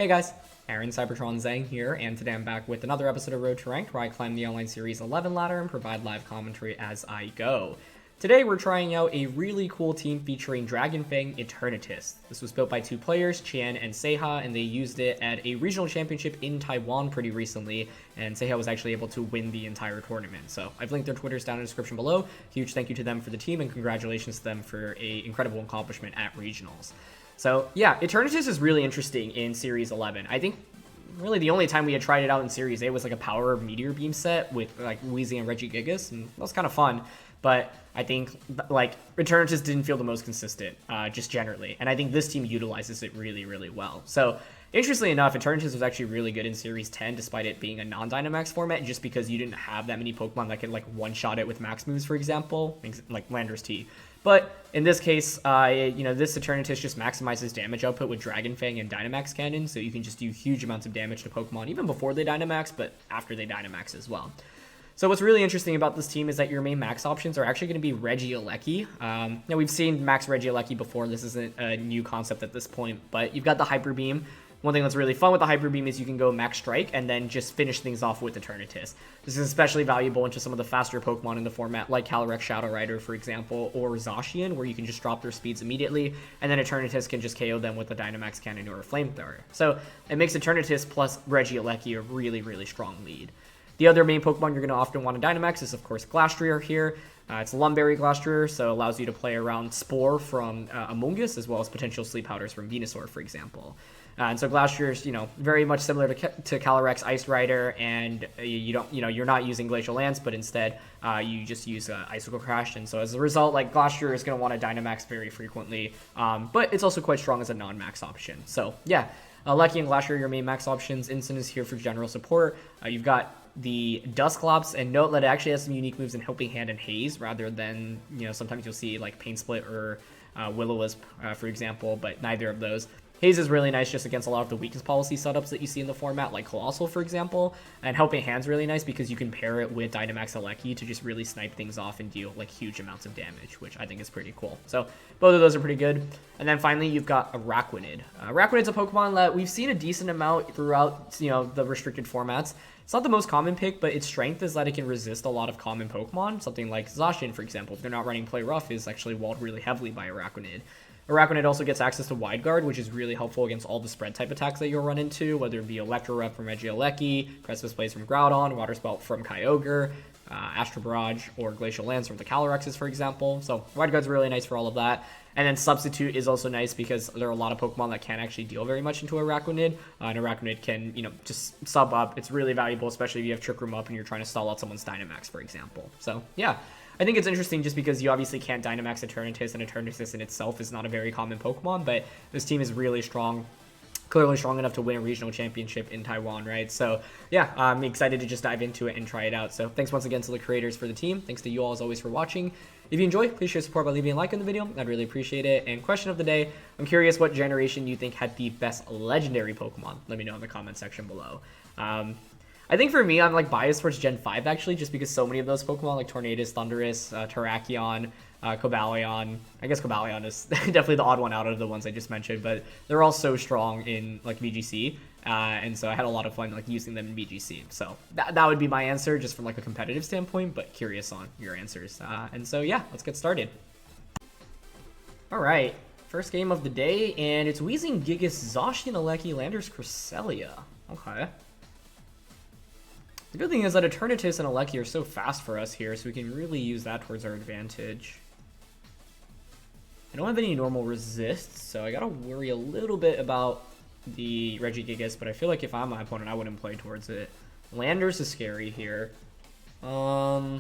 Hey guys, Aaron Cybertron Zhang here, and today I'm back with another episode of Road to Ranked, where I climb the online series 11 ladder and provide live commentary as I go. Today we're trying out a really cool team featuring Dragon Fang Eternatus. This was built by two players, Qian and Seiha, and they used it at a regional championship in Taiwan pretty recently, and Seiha was actually able to win the entire tournament. So I've linked their Twitters down in the description below. Huge thank you to them for the team, and congratulations to them for an incredible accomplishment at regionals. So yeah, Eternatus is really interesting in Series 11. I think really the only time we had tried it out in Series 8 was like a Power Meteor Beam set with like Weezing and Regigigas, and that was kind of fun. But I think like Eternatus didn't feel the most consistent, just generally. And I think this team utilizes it really, really well. So interestingly enough, Eternatus was actually really good in Series 10, despite it being a non-Dynamax format, just because you didn't have that many Pokemon that could like one-shot it with max moves, for example, like Landorus-T. But in this case, this Eternatus just maximizes damage output with Dragon Fang and Dynamax Cannon, so you can just do huge amounts of damage to Pokemon, even before they Dynamax, but after they Dynamax as well. So what's really interesting about this team is that your main max options are actually going to be Regieleki. Now we've seen max Regieleki before. This isn't a new concept at this point, but you've got the Hyper Beam. One thing that's really fun with the Hyper Beam is you can go Max Strike and then just finish things off with Eternatus. This is especially valuable into some of the faster Pokemon in the format, like Calyrex Shadow Rider, for example, or Zacian, where you can just drop their speeds immediately, and then Eternatus can just KO them with a Dynamax Cannon or a Flamethrower. So it makes Eternatus plus Regieleki a really, really strong lead. The other main Pokemon you're going to often want to Dynamax is, of course, Glastrier here. It's Lum Berry Glastrier, so it allows you to play around Spore from Amoonguss, as well as potential Sleep Powders from Venusaur, for example. And so Glastrier is, very much similar to Calyrex Ice Rider, and you're not using Glacial Lance, but instead you just use Icicle Crash. And so as a result, like Glastrier is going to want to Dynamax very frequently, but it's also quite strong as a non-max option. So yeah, Lecky and Glastrier are your main max options. Incin is here for general support. You've got the Dusclops, and note that it actually has some unique moves in Helping Hand and Haze, rather than, sometimes you'll see like Pain Split or Will-O-Wisp, for example, but neither of those. Haze is really nice just against a lot of the weakness policy setups that you see in the format, like Colossal, for example. And Helping Hand's really nice because you can pair it with Dynamax Lecky to just really snipe things off and deal like huge amounts of damage, which I think is pretty cool. So both of those are pretty good. And then finally, you've got Araquanid. Araquanid's a Pokemon that we've seen a decent amount throughout, the restricted formats. It's not the most common pick, but its strength is that it can resist a lot of common Pokemon. Something like Zacian, for example, if they're not running Play Rough, is actually walled really heavily by Araquanid. Araquanid also gets access to Wide Guard, which is really helpful against all the spread type attacks that you'll run into, whether it be Electro Rep from Regieleki, Precipice Blaze from Groudon, Water Spout from Kyogre, Astral Barrage, or Glacial Lance from the Calyrexes, for example. So Wide Guard's really nice for all of that. And then Substitute is also nice because there are a lot of Pokemon that can't actually deal very much into Araquanid. And Araquanid can, just sub up. It's really valuable, especially if you have Trick Room up and you're trying to stall out someone's Dynamax, for example. So yeah, I think it's interesting just because you obviously can't Dynamax Eternatus, and Eternatus in itself is not a very common Pokemon, but this team is really strong. Clearly strong enough to win a regional championship in Taiwan, right? So yeah, I'm excited to just dive into it and try it out. So thanks once again to the creators for the team. Thanks to you all as always for watching. If you enjoyed, please show your support by leaving a like on the video. I'd really appreciate it. And question of the day, I'm curious what generation you think had the best legendary Pokemon. Let me know in the comment section below. I think for me, I'm like biased towards Gen 5 actually, just because so many of those Pokemon like Tornadus, Thundurus, Terrakion, Cobalion. I guess Cobalion is definitely the odd one out of the ones I just mentioned, but they're all so strong in like VGC, and so I had a lot of fun like using them in VGC. So that would be my answer just from like a competitive standpoint, but curious on your answers. And so yeah, let's get started. All right, first game of the day, and it's Weezing, Gigas, Zacian, Lecky, Landorus, Cresselia. Okay. The good thing is that Eternatus and Lecky are so fast for us here, so we can really use that towards our advantage. I don't have any normal resists, so I gotta worry a little bit about the Regigigas, but I feel like if I'm my opponent, I wouldn't play towards it. Landorus is scary here. I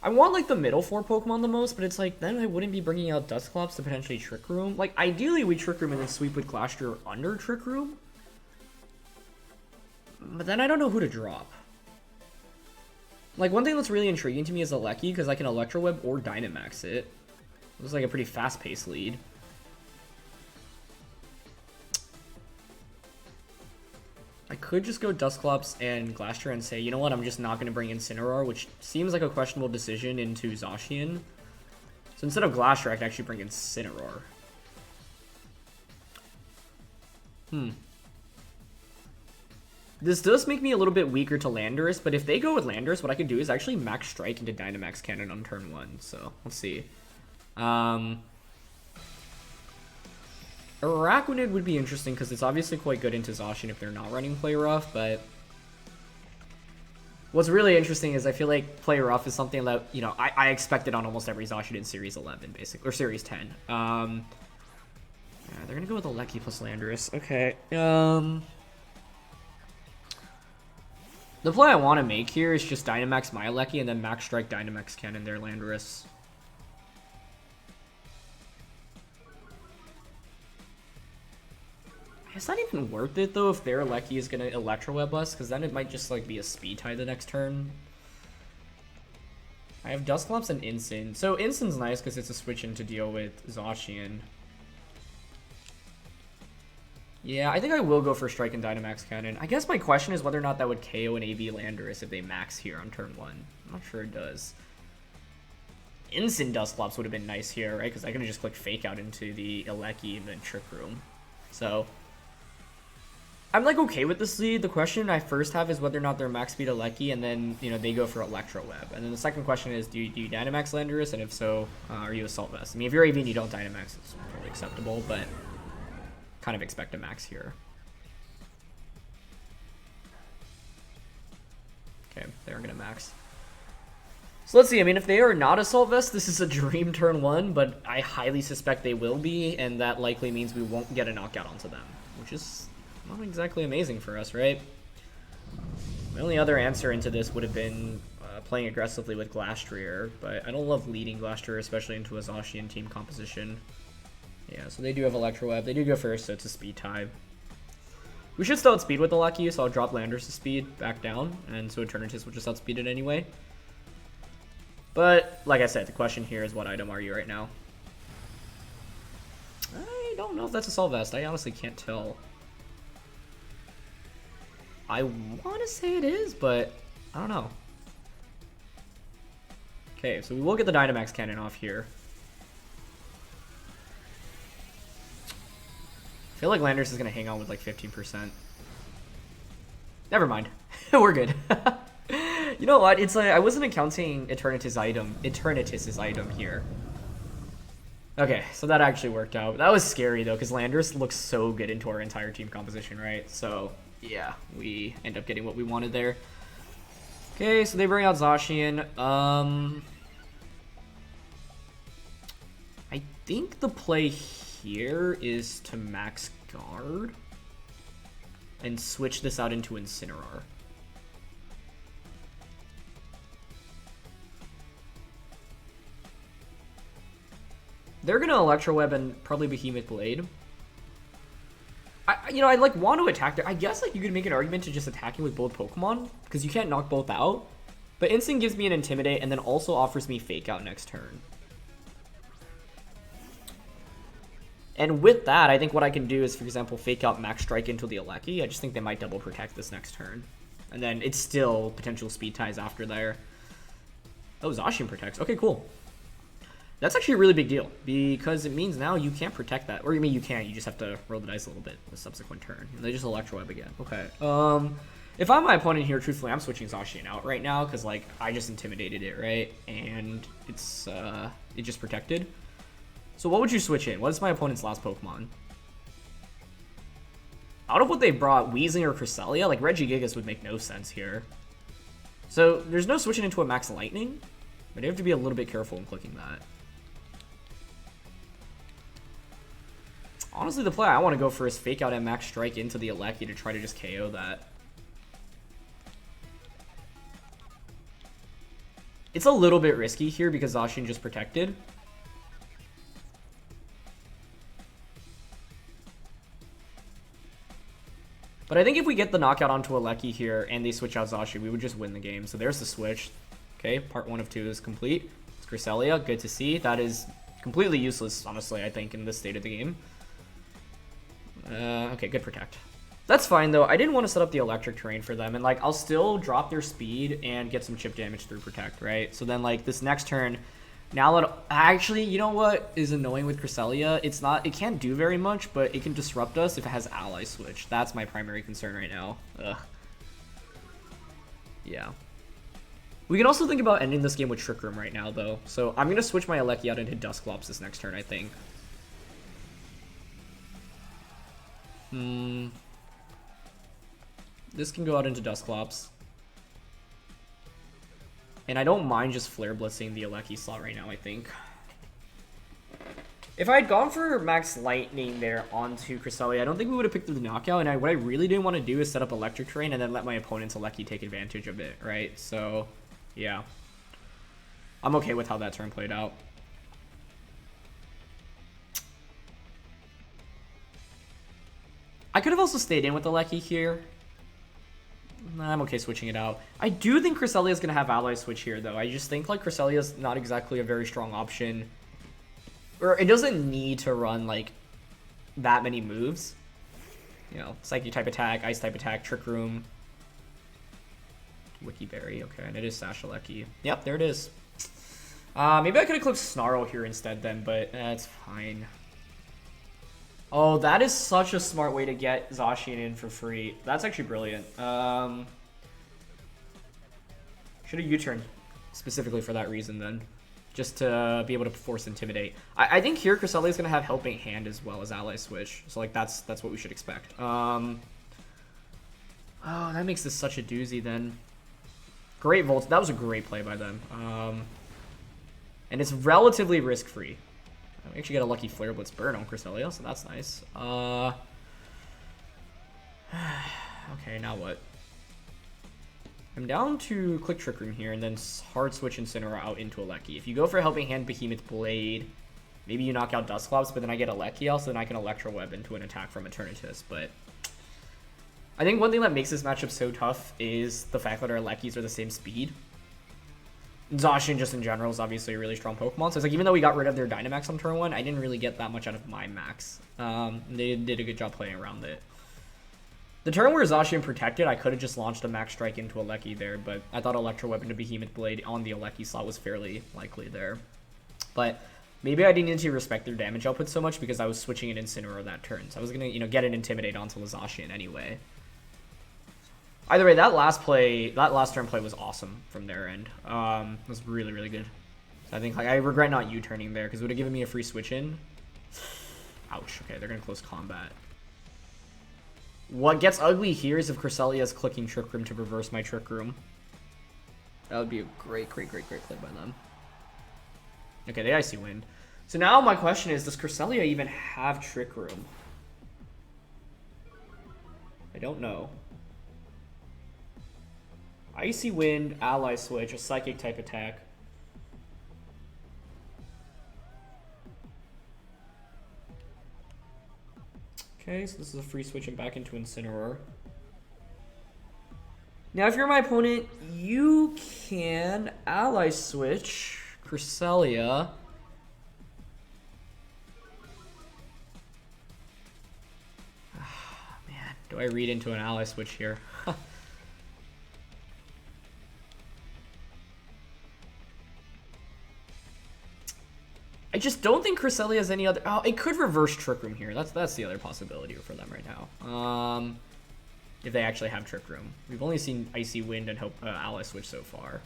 want like the middle four Pokemon the most, but it's like then I wouldn't be bringing out Dusclops to potentially Trick Room. Like ideally we Trick Room and then sweep with Glastrier under Trick Room. But then I don't know who to drop. Like, one thing that's really intriguing to me is Lecky, because I can Electro Web or Dynamax it. It was like a pretty fast-paced lead. I could just go Dusclops and Glastrier and say, you know what, I'm just not going to bring Incineroar, which seems like a questionable decision into Zacian. So instead of Glastrier, I could actually bring Incineroar. This does make me a little bit weaker to Landorus, but if they go with Landorus, what I could do is actually Max Strike into Dynamax Cannon on turn 1. So, let's see. Araquanid would be interesting because it's obviously quite good into Zacian if they're not running Play Rough, but what's really interesting is I feel like Play Rough is something that, you know, I expected on almost every Zacian in Series 11, basically, or Series 10. Yeah, they're gonna go with Elecki plus Landorus. Okay. The play I want to make here is just Dynamax my Elecki and then Max Strike Dynamax Cannon their Landorus. It's not even worth it though if their Elecki is gonna Electro Web us, because then it might just like be a speed tie the next turn. I have Dusclops and Incin. So Incin's nice because it's a switch in to deal with Zacian. Yeah, I think I will go for Strike and Dynamax Cannon. I guess my question is whether or not that would KO an AV Landorus if they max here on turn 1. I'm not sure it does. Incin Dusclops would have been nice here, right? Because I can just click Fake Out into the Elecki and then Trick Room. So I'm like okay with this lead. The question I first have is whether or not they're max speed Elecki and then, you know, they go for Electro Web. And then the second question is, do you Dynamax Landorus? And if so, are you Assault Vest? I mean, if you're AV and you don't Dynamax, it's totally acceptable, but kind of expect a max here. Okay, they're gonna max. So let's see. I mean, if they are not Assault Vest, this is a dream turn 1, but I highly suspect they will be, and that likely means we won't get a knockout onto them, which is not exactly amazing for us, right? My only other answer into this would have been playing aggressively with Glastrier, but I don't love leading Glastrier, especially into a Zacian team composition. Yeah, so they do have Electro Web. They do go first, so it's a speed tie. We should still outspeed with the Lucky, so I'll drop Landorus' speed back down, and so Eternatus will just outspeed it anyway. But, like I said, the question here is what item are you right now? I don't know if that's Assault Vest. I honestly can't tell. I want to say it is, but I don't know. Okay, so we will get the Dynamax Cannon off here. I feel like Landorus is going to hang on with like 15%. Never mind. We're good. You know what? It's like I wasn't counting Eternatus' item here. Okay, so that actually worked out. That was scary though, because Landorus looks so good into our entire team composition, right? So yeah, we end up getting what we wanted there. Okay, so they bring out Zacian. I think the play here is to max guard and switch this out into Incineroar. They're gonna Electro Web and probably Behemoth Blade. I like want to attack there. I guess like you could make an argument to just attacking with both Pokemon because you can't knock both out. But Instinct gives me an Intimidate and then also offers me Fake Out next turn. And with that, I think what I can do is, for example, Fake Out Max Strike into the Elecki. I just think they might double protect this next turn. And then it's still potential speed ties after there. Oh, Zacian protects. Okay, cool. That's actually a really big deal because it means now you can't protect that. Or you mean you can, you just have to roll the dice a little bit the subsequent turn. And they just Electro Web again. Okay. If I'm my opponent here, truthfully, I'm switching Zacian out right now because like I just intimidated it, right? And it's it just protected. So what would you switch in? What is my opponent's last Pokemon? Out of what they brought, Weezing or Cresselia, like Regigigas would make no sense here. So there's no switching into a Max Lightning, but you have to be a little bit careful in clicking that. Honestly, the play I want to go for is Fake Out and Max Strike into the Elecki to try to just KO that. It's a little bit risky here because Zacian just protected. But I think if we get the knockout onto Elecki here and they switch out Zacian, we would just win the game. So there's the switch. Okay, part 1 of 2 is complete. It's Cresselia, good to see. That is completely useless, honestly, I think, in this state of the game. Okay, good protect. That's fine, though. I didn't want to set up the electric terrain for them. And, like, I'll still drop their speed and get some chip damage through protect, right? So then, like, this next turn... Now that actually, you know what is annoying with Cresselia? It can't do very much, but it can disrupt us if it has ally switch. That's my primary concern right now. Ugh. Yeah. We can also think about ending this game with Trick Room right now, though. So I'm going to switch my Alecki out into Dusclops this next turn, I think. This can go out into Dusclops. And I don't mind just Flare Blitzing the Alecki slot right now, I think. If I had gone for Max Lightning there onto Cresselia, I don't think we would have picked through the knockout. And what I really didn't want to do is set up Electric Terrain and then let my opponent's Alecki take advantage of it, right? So, yeah. I'm okay with how that turn played out. I could have also stayed in with Alecki here. I'm okay switching it out. I do think Cresselia is going to have Ally Switch here, though. I just think, like, Cresselia is not exactly a very strong option. Or it doesn't need to run, like, that many moves. You know, Psychic type attack, Ice type attack, Trick Room. Wiki Berry, okay, and it is Sashalecki. Yep, there it is. Maybe I could have clicked Snarl here instead then, but that's fine. Oh, that is such a smart way to get Zacian in for free. That's actually brilliant. Should have U-turned specifically for that reason then. Just to be able to force Intimidate. I think here Cresselia is going to have Helping Hand as well as Ally Switch. So like that's what we should expect. Oh, that makes this such a doozy then. Great Volt. That was a great play by them. And it's relatively risk-free. We actually get a lucky Flare Blitz burn on Cresselia, so that's nice. Okay, now what? I'm down to click Trick Room here, and then hard switch Incineroar out into Alecki. If you go for Helping Hand, Behemoth Blade, maybe you knock out Dusclops, but then I get Alecki out, so then I can Electro Web into an attack from Eternatus. But I think one thing that makes this matchup so tough is the fact that our Alekkis are the same speed. Zacian just in general is obviously a really strong Pokemon. So it's like even though we got rid of their Dynamax on turn 1, I didn't really get that much out of my max. They did a good job playing around it. The turn where Zacian protected, I could have just launched a Max Strike into Alecki there, but I thought Electro Weapon to Behemoth Blade on the Alecki slot was fairly likely there. But maybe I didn't need to respect their damage output so much because I was switching an Incineroar that turn. So I was going to, you know, get an Intimidate onto Zacian anyway. Either way, that last turn play was awesome from their end. It was really, really good. So I think like I regret not U-turning there because it would have given me a free switch in. Ouch. Okay, they're going to close combat. What gets ugly here is if Cresselia is clicking Trick Room to reverse my Trick Room. That would be a great, great, great, great play by them. Okay, they Icy Wind. So now my question is, does Cresselia even have Trick Room? I don't know. Icy Wind, Ally Switch, a Psychic type attack. Okay, so this is a free switching back into Incineroar. Now, if you're my opponent, you can Ally Switch Cresselia. Man, do I read into an Ally Switch here? I just don't think Cresselia has any other... Oh, it could reverse Trick Room here. That's the other possibility for them right now. If they actually have Trick Room. We've only seen Icy Wind and Ally Switch so far.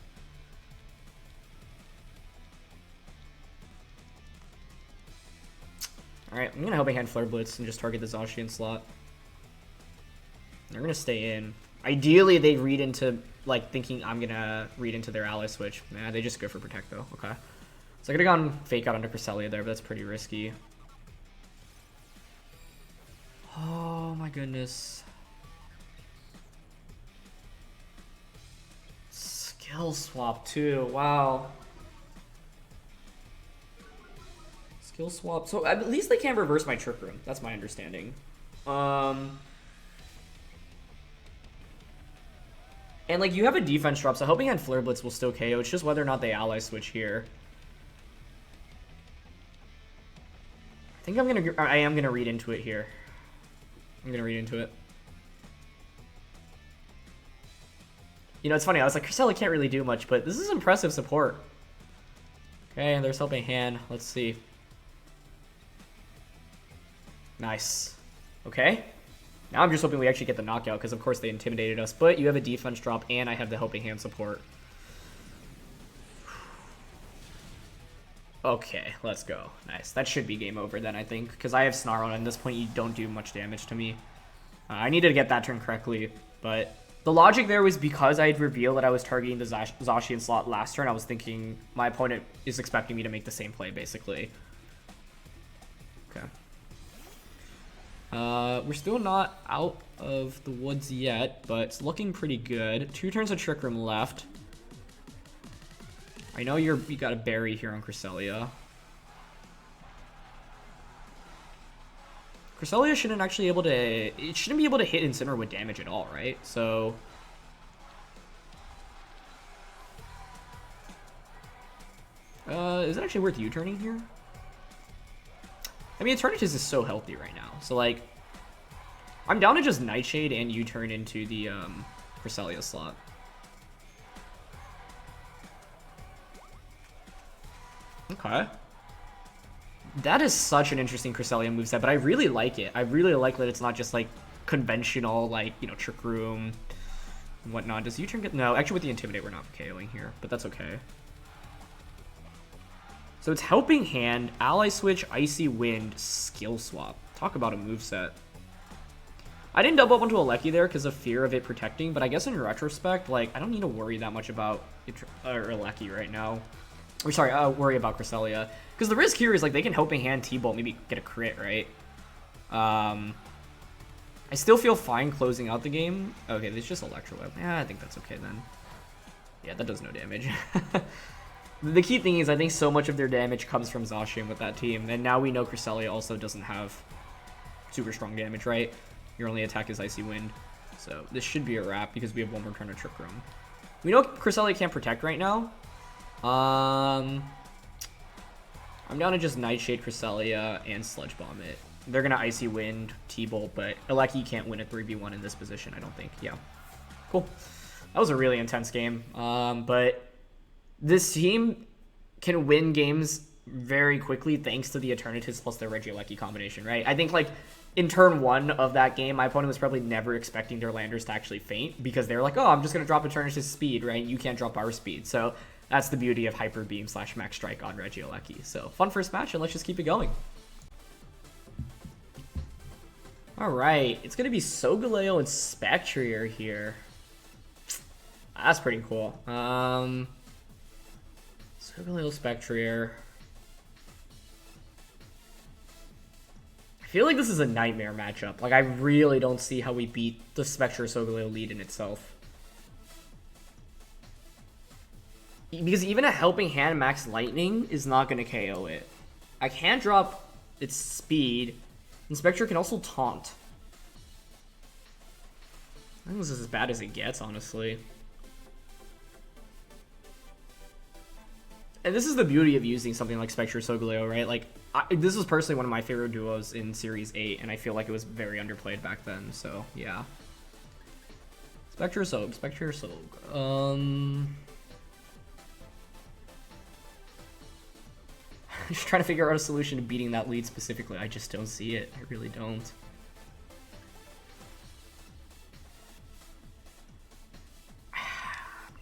Alright, I'm going to Helping Hand Flare Blitz and just target the Zacian slot. They're going to stay in. Ideally, they read into, like, thinking I'm going to read into their Ally Switch. Nah, they just go for Protect, though. Okay. So I could have gone Fake Out onto Cresselia there, but that's pretty risky. Oh my goodness. Skill Swap too, wow. Skill Swap, so at least they can't reverse my Trick Room, that's my understanding. And like you have a defense drop, so Helping Hand Flare Blitz will still KO, it's just whether or not they Ally Switch here. I am gonna read into it here. I'm gonna read into it. You know, it's funny, I was like, Cresselia can't really do much, but this is impressive support. Okay, and there's Helping Hand. Let's see. Nice. Okay. Now I'm just hoping we actually get the knockout, because of course they intimidated us. But you have a defense drop, and I have the Helping Hand support. Okay, let's go. Nice. That should be game over then, I think, because I have Snarl, and at this point you don't do much damage to me. I needed to get that turn correctly, but the logic there was because I had revealed that I was targeting the Zacian slot last turn. I was thinking my opponent is expecting me to make the same play, basically. Okay. We're still not out of the woods yet, but it's looking pretty good. 2 turns of Trick Room left. I know you got a berry here on Cresselia. Cresselia shouldn't actually able to... It shouldn't be able to hit Incineroar with damage at all, right? So... is it actually worth U-turning here? I mean, Eternatus is so healthy right now. So, like... I'm down to just Nightshade and U-turn into the Cresselia slot. Okay. That is such an interesting Cresselia moveset, but I really like it. I really like that it's not just, like, conventional, like, you know, Trick Room and whatnot. Does U-turn get... No, actually with the Intimidate we're not KOing here, but that's okay. So it's Helping Hand, Ally Switch, Icy Wind, Skill Swap. Talk about a moveset. I didn't double up onto Regieleki there because of fear of it protecting, but I guess in retrospect, like, I don't need to worry that much about Regieleki right now. Or sorry, worry about Cresselia. Because the risk here is, like, they can Helping Hand T-Bolt, maybe get a crit, right? I still feel fine closing out the game. Okay, there's just Electro Web. Yeah, I think that's okay then. Yeah, that does no damage. The key thing is I think so much of their damage comes from Zacian with that team. And now we know Cresselia also doesn't have super strong damage, right? Your only attack is Icy Wind. So this should be a wrap because we have one more turn of Trick Room. We know Cresselia can't protect right now. I'm down to just Nightshade Cresselia and Sludge Bomb it. They're going to Icy Wind, T-Bolt, but Regieleki can't win a 3v1 in this position, I don't think. Yeah. Cool. That was a really intense game. But this team can win games very quickly thanks to the Eternatus plus their Regieleki combination, right? I think, like, in turn 1 of that game, my opponent was probably never expecting their Landers to actually faint because they're like, oh, I'm just going to drop Eternatus speed, right? You can't drop our speed. So that's the beauty of Hyper Beam / Max Strike on Regieleki. So fun first match, and let's just keep it going. All right, it's going to be Solgaleo and Spectrier here. That's pretty cool. Solgaleo, Spectrier. I feel like this is a nightmare matchup. Like, I really don't see how we beat the Spectrier Solgaleo lead in itself. Because even a Helping Hand Max Lightning is not going to KO it. I can't drop its speed, and Spectrier can also taunt. I think this is as bad as it gets, honestly. And this is the beauty of using something like Spectrier Solgaleo, right? Like, this was personally one of my favorite duos in Series 8, and I feel like it was very underplayed back then, so, yeah. Spectrier Solg. Just trying to figure out a solution to beating that lead specifically. I just don't see it. I really don't.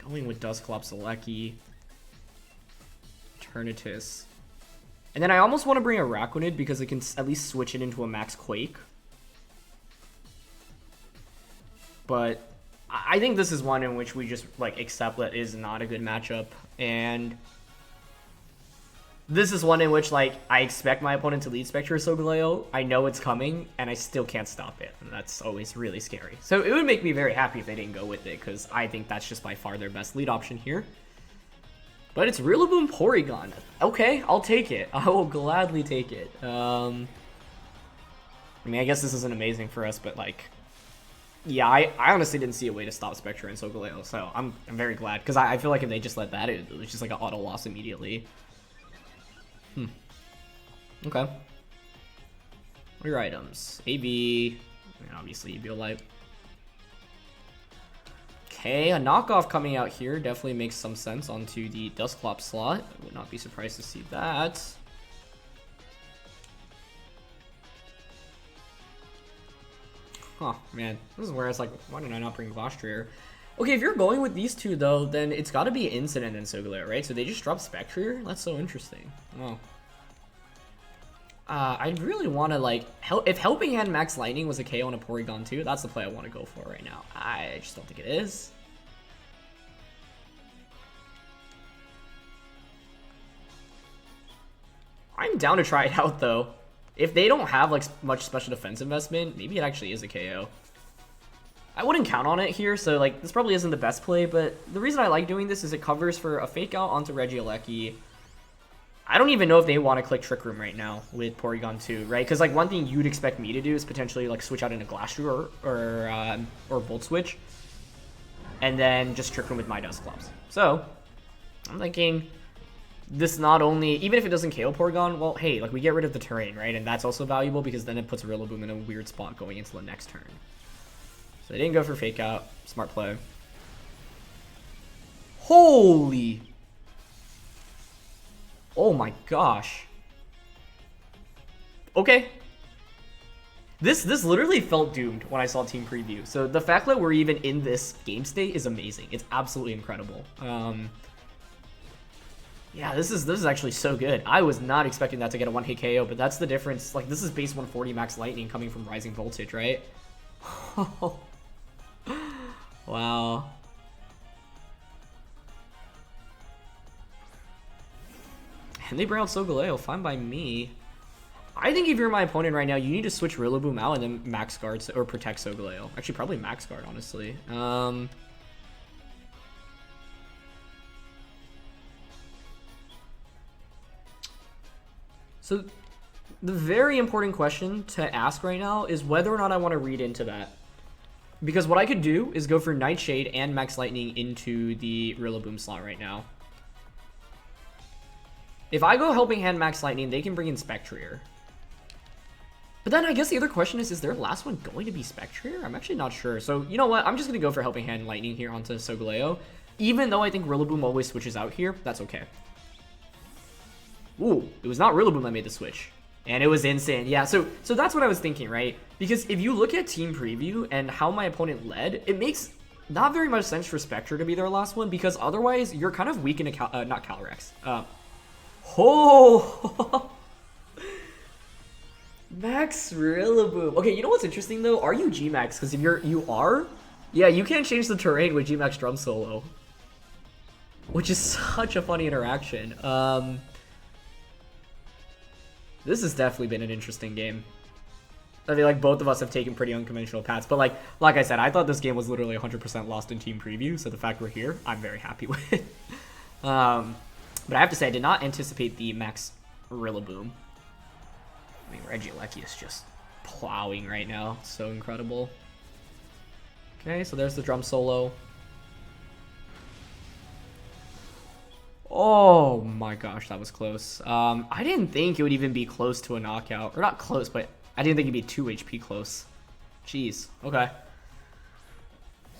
Going with Dusclops, Regieleki, Eternatus. And then I almost want to bring Araquanid because it can at least switch it into a Max Quake. But I think this is one in which we just, like, accept that is not a good matchup. And this is one in which, like, I expect my opponent to lead Spectrier Solgaleo. I know it's coming, and I still can't stop it. And that's always really scary. So it would make me very happy if they didn't go with it, because I think that's just by far their best lead option here. But it's RIllaboom Porygon. Okay, I'll take it. I will gladly take it. I mean, I guess this isn't amazing for us, but, like, yeah, I honestly didn't see a way to stop Spectrier and Solgaleo, so I'm very glad, because I feel like if they just let that, it was just like an auto loss immediately. Okay. What are your items? AB, and obviously Eviolite. Okay, a knockoff coming out here definitely makes some sense onto the Dusclops slot. I would not be surprised to see that. Oh, man. This is where it's like, why did I not bring Glastrier? Okay, if you're going with these two, though, then it's got to be Incident and Solgaleo, right? So they just dropped Spectrier? That's so interesting. Oh. I really want to, like, if Helping Hand Max Lightning was a KO on a Porygon too, that's the play I want to go for right now. I just don't think it is. I'm down to try it out, though. If they don't have, like, much special defense investment, maybe it actually is a KO. I wouldn't count on it here, so, like, this probably isn't the best play, but the reason I like doing this is it covers for a Fake Out onto Regieleki. I don't even know if they want to click Trick Room right now with Porygon 2, right? Because, like, one thing you'd expect me to do is potentially, like, switch out into Glastrier or Volt Switch, and then just Trick Room with my Dusclops. So, I'm thinking this not only, even if it doesn't KO Porygon, well, hey, like, we get rid of the terrain, right? And that's also valuable because then it puts RIllaboom in a weird spot going into the next turn. So they didn't go for Fake Out. Smart play. Holy! Oh my gosh. Okay. This literally felt doomed when I saw team preview. So the fact that we're even in this game state is amazing. It's absolutely incredible. Yeah, this is actually so good. I was not expecting that to get a 1-hit KO, but that's the difference. Like, this is base 140 max lightning coming from Rising Voltage, right? Wow. And they bring out Solgaleo, fine by me. I think if you're my opponent right now, you need to switch RIllaboom out and then max guard or protect Solgaleo. Actually, probably max guard, honestly. So the very important question to ask right now is whether or not I want to read into that. Because what I could do is go for Nightshade and Max Lightning into the RIllaboom slot right now. If I go Helping Hand Max Lightning, they can bring in Spectrier. But then I guess the other question is their last one going to be Spectrier? I'm actually not sure. So, you know what? I'm just going to go for Helping Hand Lightning here onto Solgaleo. Even though I think RIllaboom always switches out here, that's okay. Ooh, it was not RIllaboom that made the switch. And it was insane. Yeah, so that's what I was thinking, right? Because if you look at team preview and how my opponent led, it makes not very much sense for Spectre to be their last one, because otherwise you're kind of weak in a not Calyrex. Oh! Max RIllaboom. Okay, you know what's interesting though? Are you G-Max? Because if you are, yeah, you can't change the terrain with G-Max Drum Solo. Which is such a funny interaction. This has definitely been an interesting game. I feel like both of us have taken pretty unconventional paths, but like I said, I thought this game was literally 100% lost in team preview, so the fact we're here, I'm very happy with. But I have to say, I did not anticipate the Max RIllaboom. I mean, Regieleki is just plowing right now. It's so incredible. Okay, so there's the Drum Solo. Oh my gosh, that was close. I didn't think it would even be close to a knockout. Or not close, but I didn't think it'd be 2 HP close. Jeez. Okay.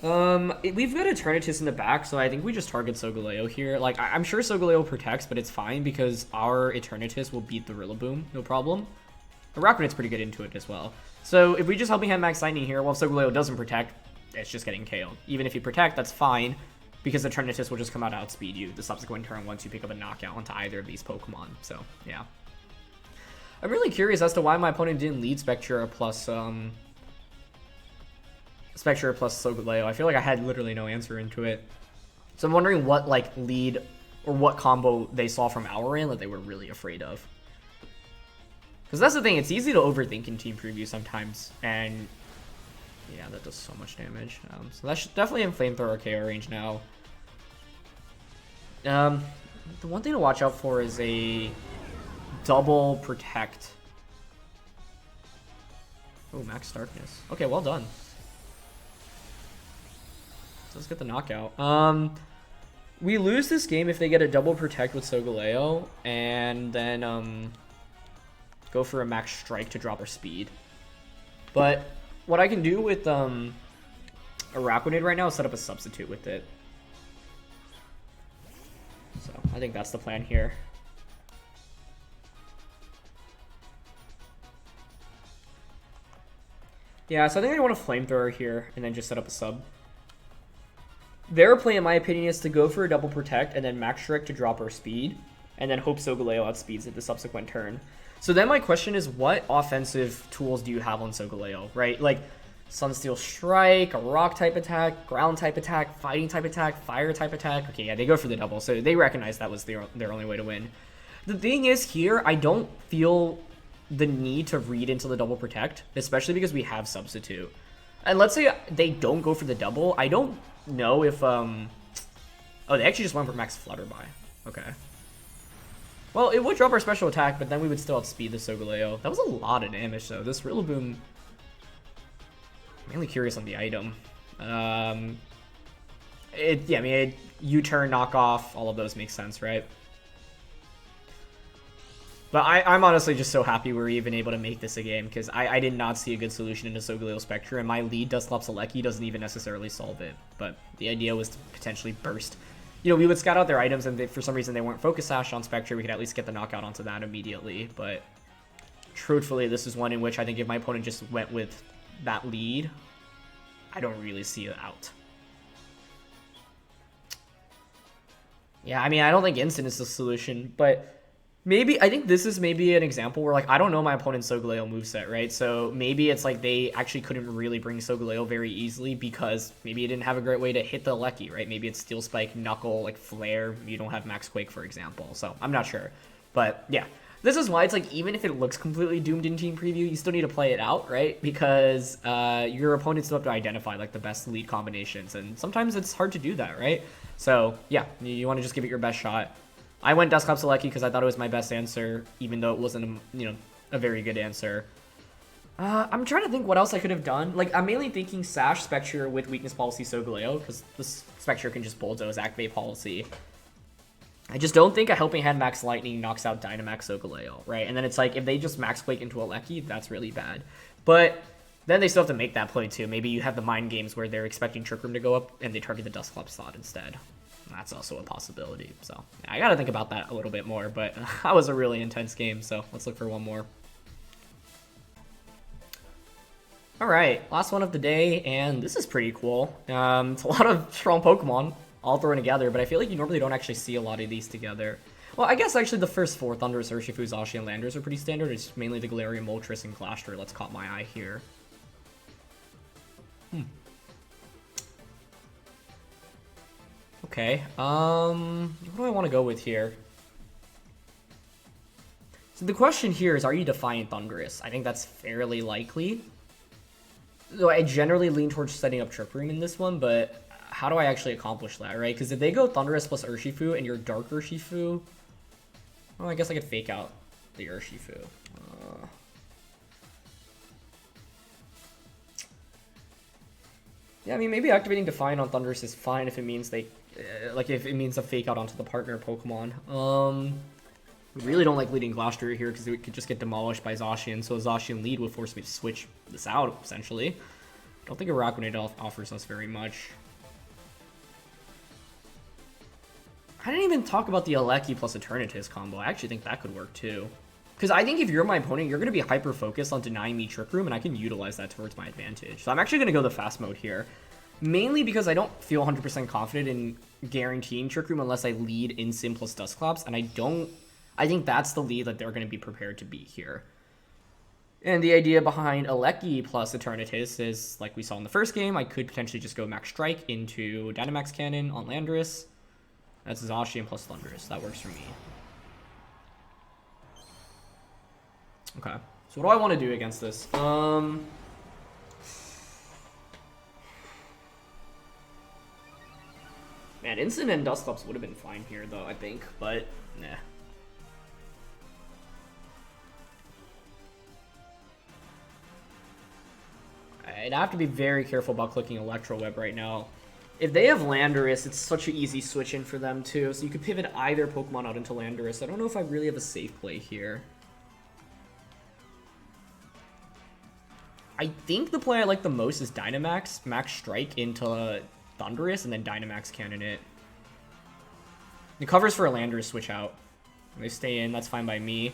We've got Eternatus in the back, so I think we just target Solgaleo here. Like, I'm sure Solgaleo protects, but it's fine because our Eternatus will beat the RIllaboom, no problem. Araquanid's pretty good into it as well. So if we just Helping Hand Max Lightning here, well, if Solgaleo doesn't protect, it's just getting KO'd. Even if you protect, that's fine, because Eternatus will just come out to outspeed you the subsequent turn once you pick up a knockout onto either of these Pokemon. So, yeah. I'm really curious as to why my opponent didn't lead Spectrier plus Solgaleo. I feel like I had literally no answer into it. So I'm wondering what, like, lead or what combo they saw from our end that they were really afraid of. Because that's the thing, it's easy to overthink in team preview sometimes, and yeah, that does so much damage. So that's definitely in Flamethrower KO range now. The one thing to watch out for is a double protect. Oh, Max Darkness. Okay, well done. So let's get the knockout. We lose this game if they get a double protect with Solgaleo, and then go for a max strike to drop our speed. But what I can do with Araquanid right now is set up a substitute with it. So I think that's the plan here. Yeah, so I think I want a Flamethrower here and then just set up a sub. Their play, in my opinion, is to go for a double protect and then Max Strike to drop our speed, and then hope Solgaleo outspeeds it the subsequent turn. So then my question is, what offensive tools do you have on Solgaleo, right? Like, Sunsteel Strike, a Rock type attack, Ground type attack, Fighting type attack, Fire type attack. Okay, yeah, they go for the double, so they recognize that was their only way to win. The thing is here, I don't feel the need to read into the double protect, especially because we have Substitute. And let's say they don't go for the double, I don't know if, oh, they actually just went for Max Flutterby. Okay. Well, it would drop our special attack, but then we would still outspeed the Solgaleo. That was a lot of damage, though. This RIllaboom... Mainly curious on the item. Yeah, I mean, U-turn, knockoff, all of those make sense, right? But I'm honestly just so happy we were even able to make this a game, because I did not see a good solution into Solgaleo Spectrier, and my lead Dusclops Regieleki doesn't even necessarily solve it. But the idea was to potentially burst. You know, we would scout out their items, and for some reason they weren't Focus Sash on Spectrier. We could at least get the knockout onto that immediately. But truthfully, this is one in which I think if my opponent just went with that lead, I don't really see it out. Yeah, I mean, I don't think instant is the solution, but maybe, I think this is maybe an example where, like, I don't know my opponent's Solgaleo moveset, right? So maybe it's like they actually couldn't really bring Solgaleo very easily because maybe it didn't have a great way to hit the Regieleki, right? Maybe it's Steel Spike, Knuckle, like Flare. You don't have Max Quake, for example. So I'm not sure. But yeah, this is why it's like, even if it looks completely doomed in team preview, you still need to play it out, right? Because your opponents still have to identify like the best lead combinations, and sometimes it's hard to do that, right? So yeah, you want to just give it your best shot. I went Dusclops Regieleki because I thought it was my best answer, even though it wasn't a very good answer. I'm trying to think what else I could have done. Like, I'm mainly thinking Sash Spectrier with Weakness Policy Solgaleo, because this Spectrier can just Bulldoze Activate Policy. I just don't think a Helping Hand Max Lightning knocks out Dynamax Solgaleo, right? And then it's like, if they just Max Quake into a Regieleki, that's really bad. But then they still have to make that play too. Maybe you have the mind games where they're expecting Trick Room to go up and they target the Dusclops slot instead. That's also a possibility. So yeah, I gotta think about that a little bit more, but that was a really intense game. So let's look for one more. All right, last one of the day, and this is pretty cool. It's a lot of strong Pokemon all thrown together, but I feel like you normally don't actually see a lot of these together. Well, I guess actually the first four, Thundurus, Urshifu, Zacian, and Landorus are pretty standard. It's mainly the Galarian, Moltres, and Glastrier that's caught my eye here. Okay, what do I want to go with here? So the question here is, are you Defiant Thundurus? I think that's fairly likely. Though I generally lean towards setting up Trick Room in this one, but how do I actually accomplish that, right? Because if they go Thundurus plus Urshifu and you're Dark Urshifu, well, I guess I could fake out the Urshifu. Yeah, I mean, maybe activating Defiant on Thundurus is fine if it means they, like, if it means a fake out onto the partner Pokemon. We really don't like leading Glastrier here because it could just get demolished by Zacian, so a Zacian lead would force me to switch this out, essentially. I don't think Araquanid offers us very much. I didn't even talk about the Regieleki plus Eternatus combo. I actually think that could work too. Because I think if you're my opponent, you're going to be hyper-focused on denying me Trick Room, and I can utilize that towards my advantage. So I'm actually going to go the fast mode here. Mainly because I don't feel 100% confident in guaranteeing Trick Room unless I lead Incin plus Dusclops, and I think that's the lead that they're going to be prepared to beat here. And the idea behind Regieleki plus Eternatus is, like we saw in the first game, I could potentially just go Max Strike into Dynamax Cannon on Landorus. That's Zacian plus Thundurus. That works for me. Okay, so what do I want to do against this? Man, Incin and Dusclops would have been fine here, though, I think, but nah. I'd have to be very careful about clicking Electro Web right now. If they have Landorus, it's such an easy switch in for them, too, so you could pivot either Pokemon out into Landorus. I don't know if I really have a safe play here. I think the play I like the most is Dynamax, Max Strike into Thundurus, and then Dynamax Cannon it. The covers for a Landorus switch out. They stay in, that's fine by me.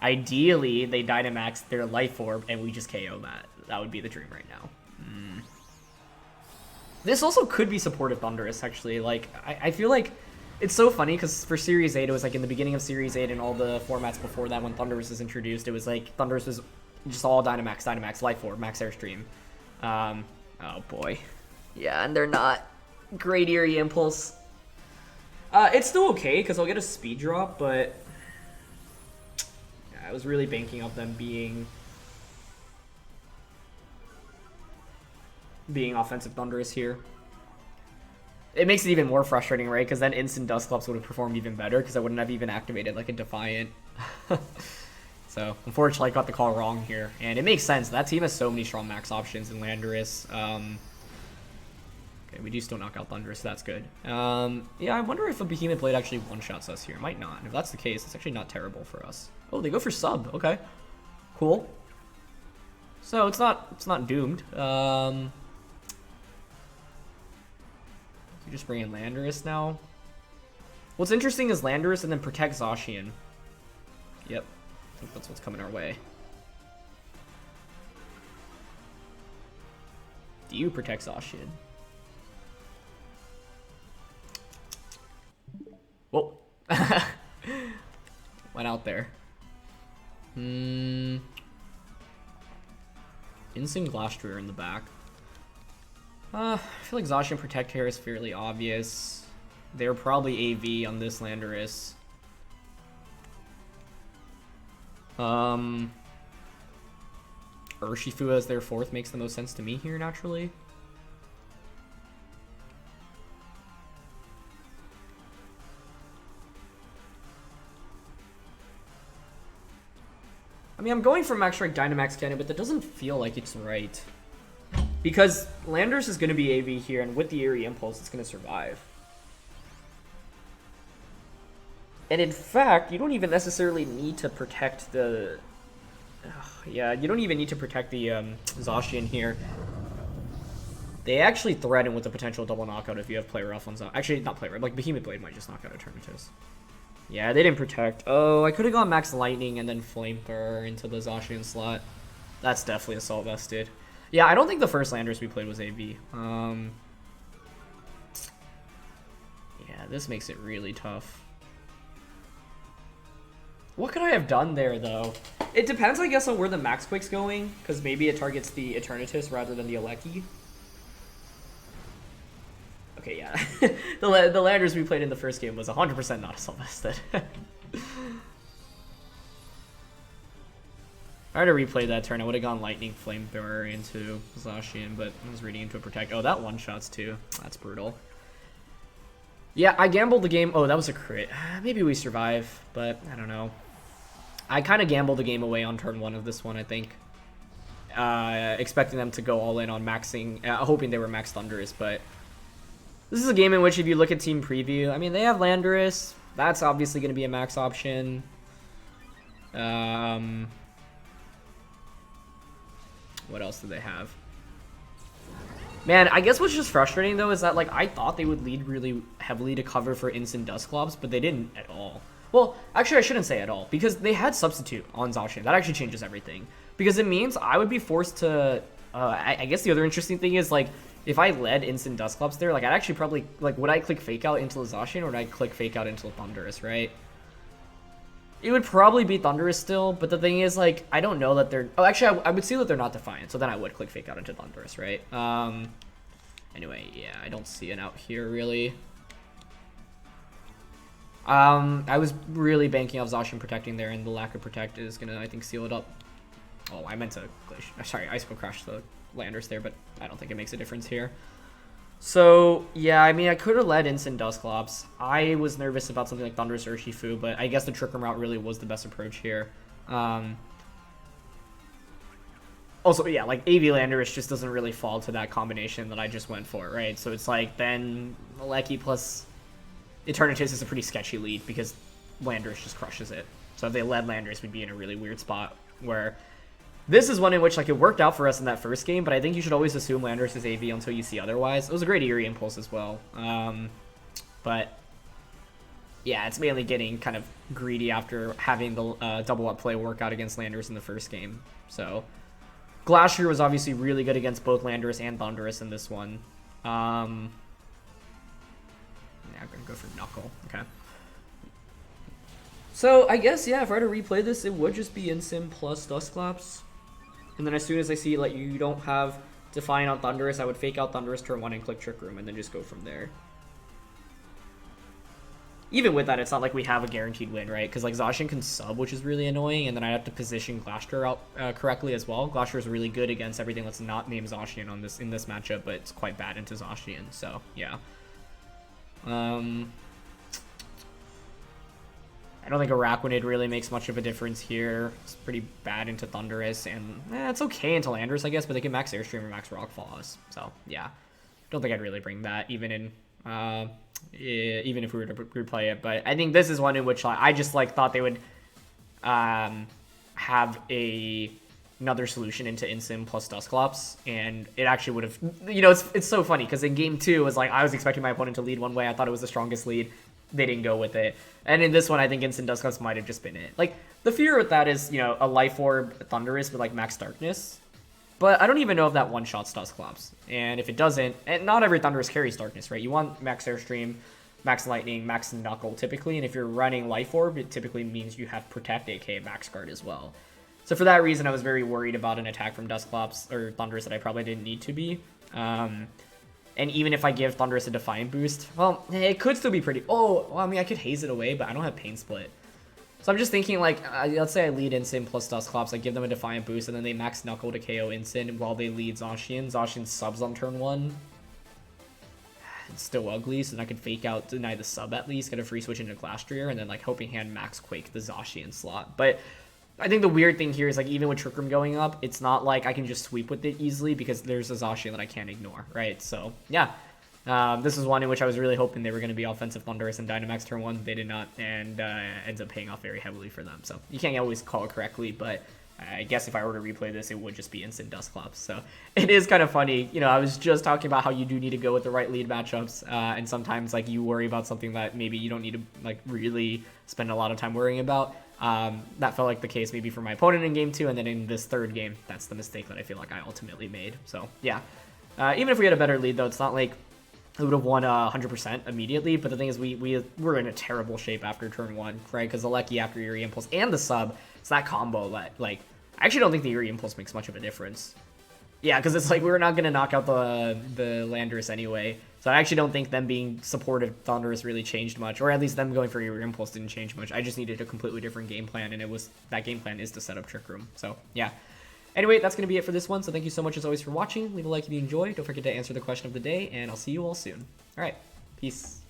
Ideally, they Dynamax their Life Orb, and we just KO that. That would be the dream right now. This also could be supportive Thundurus, actually. Like, I feel like it's so funny because for Series 8, it was like in the beginning of Series 8 and all the formats before that when Thundurus was introduced, it was like Thundurus was just all Dynamax, Life Orb, Max Airstream. Oh boy. Yeah, and they're not great Eerie Impulse. It's still okay because I'll get a speed drop, but yeah, I was really banking on them being offensive Thundurus here. It makes it even more frustrating, right? Because then Instant Dusclops would have performed even better because I wouldn't have even activated like a Defiant. So, unfortunately, I got the call wrong here. And it makes sense. That team has so many strong max options in Landorus. Okay, we do still knock out Thundurus, so that's good. Yeah, I wonder if a Behemoth Blade actually one-shots us here. It might not. If that's the case, it's actually not terrible for us. Oh, they go for sub. Okay. Cool. So, it's not doomed. You just bring in Landorus now. What's interesting is Landorus and then protect Zacian. Yep. I think that's what's coming our way. Do you protect Zacian? Whoa. Went out there. Instant Glastrier in the back. I feel like Zacian Protect here is fairly obvious. They're probably AV on this Landorus. Urshifu as their fourth makes the most sense to me here, naturally. I mean, I'm going for Max Strike Dynamax Cannon, but that doesn't feel like it's right. Because Landorus is going to be AV here, and with the Eerie Impulse, it's going to survive. And in fact, you don't even necessarily need to protect the... yeah, you don't even need to protect the Zacian here. They actually threaten with a potential double knockout if you have Play Rough on Zacian. Actually, not Play Rough, like Behemoth Blade might just knock out Eternatus. Yeah, they didn't protect. Oh, I could have gone Max Lightning and then Flamethrower into the Zacian slot. That's definitely Assault Vested. Yeah, I don't think the first Landorus we played was AV. Yeah, this makes it really tough. What could I have done there, though? It depends, I guess, on where the Max Quake's going, because maybe it targets the Eternatus rather than the Regieleki. Okay, yeah. the Landorus we played in the first game was 100% not Assault Vested. If I had to replay that turn, I would have gone Lightning Flamethrower into Zacian, but I was reading into a Protect. Oh, that one-shots too. That's brutal. Yeah, I gambled the game. Oh, that was a crit. Maybe we survive, but I don't know. I kind of gambled the game away on turn 1 of this one, I think. Expecting them to go all in on maxing, hoping they were max Thundurus, but this is a game in which if you look at team preview, I mean, they have Landorus. That's obviously going to be a max option. What else do they have? Man, I guess what's just frustrating, though, is that, like, I thought they would lead really heavily to cover for Instant Dusclops, but they didn't at all. Well, actually, I shouldn't say at all, because they had Substitute on Zacian. That actually changes everything. Because it means I would be forced to... I guess the other interesting thing is, like, if I led Instant Dusclops there, like, I'd actually probably... Like, would I click Fake Out into the Zacian, or would I click Fake Out into the Thundurus, right? It would probably be Thundurus still, but the thing is, like, I don't know that they're... Oh, actually, I would see that they're not Defiant, so then I would click Fake Out into Thundurus, right? Anyway, yeah, I don't see an out here, really. I was really banking off Zacian protecting there, and the lack of Protect is gonna, I think, seal it up. Oh, I meant to... Sorry, Ice Cold Crash the Landorus there, but I don't think it makes a difference here. So, yeah, I mean, I could have led Instant Dusclops. I was nervous about something like Thundurus Urshifu, but I guess the Trick Room route really was the best approach here. Also, yeah, like, AV Landorus just doesn't really fall to that combination that I just went for, right? So it's like, then Regieleki plus Eternatus is a pretty sketchy lead because Landorus just crushes it. So if they led Landorus, we'd be in a really weird spot where... This is one in which, like, it worked out for us in that first game, but I think you should always assume Landorus is AV until you see otherwise. It was a great Eerie Impulse as well. But, yeah, it's mainly getting kind of greedy after having the double-up play work out against Landorus in the first game. So, Glastrier was obviously really good against both Landorus and Thundurus in this one. Yeah, I'm going to go for Knuckle. Okay. So, I guess, yeah, if I were to replay this, it would just be Incin plus Dusclops. And then as soon as I see, like, you don't have Defiant on Thundurus, I would fake out Thundurus turn 1 and click Trick Room, and then just go from there. Even with that, it's not like we have a guaranteed win, right? Because, like, Zacian can sub, which is really annoying, and then I have to position Glastrier out correctly as well. Glastrier is really good against everything that's not named Zacian in this matchup, but it's quite bad into Zacian, so, yeah. I don't think Araquanid really makes much of a difference here. It's pretty bad into Thundurus, and it's okay into Landorus, I guess, but they can max Airstream or max Rockfall us. So, yeah. Don't think I'd really bring that, even if we were to replay it. But I think this is one in which I just thought they would have another solution into Incin plus Dusclops, and it actually would have, it's so funny, because in game 2, it was like, I was expecting my opponent to lead one way. I thought it was the strongest lead. They didn't go with it. And in this one, I think Incin Dusclops might have just been it. Like, the fear with that is, a Life Orb Thundurus with, max Darkness. But I don't even know if that one-shots Dusclops. And if it doesn't, and not every Thundurus carries Darkness, right? You want max Airstream, max Lightning, max Knuckle, typically. And if you're running Life Orb, it typically means you have Protect, aka Max Guard as well. So for that reason, I was very worried about an attack from Dusclops, or Thundurus, that I probably didn't need to be. And even if I give Thundurus a Defiant boost, well, it could still be pretty... Oh, well, I mean, I could haze it away, but I don't have Pain Split. So I'm just thinking, let's say I lead Incin plus Dusclops, I give them a Defiant boost, and then they max Knuckle to KO Incin while they lead Zacian. Zacian subs on turn 1. It's still ugly, so then I could fake out, deny the sub at least, get a free switch into Glastrier, and then, Helping Hand max Quake the Zacian slot. But I think the weird thing here is, even with Trick Room going up, it's not like I can just sweep with it easily because there's a Zacian that I can't ignore, right? So, yeah. This is one in which I was really hoping they were going to be offensive Thundurus and Dynamax turn 1. They did not, and ends up paying off very heavily for them. So, you can't always call it correctly, but I guess if I were to replay this, it would just be Incin Dusclops. So, it is kind of funny. I was just talking about how you do need to go with the right lead matchups, and sometimes, you worry about something that maybe you don't need to, really spend a lot of time worrying about. That felt like the case maybe for my opponent in game 2, and then in this third game, that's the mistake that I feel like I ultimately made. So, yeah. Even if we had a better lead, though, it's not like we would have won 100% immediately, but the thing is we were in a terrible shape after turn 1, right? Because the Lucky after Eerie Impulse and the sub, it's that combo that, I actually don't think the Eerie Impulse makes much of a difference. Yeah, because it's we're not going to knock out the Landorus anyway. So I actually don't think them being supportive Thundurus really changed much, or at least them going for Eerie Impulse didn't change much. I just needed a completely different game plan, and that game plan is to set up Trick Room. So, yeah. Anyway, that's going to be it for this one, so thank you so much as always for watching. Leave a like if you enjoyed. Don't forget to answer the question of the day, and I'll see you all soon. All right, peace.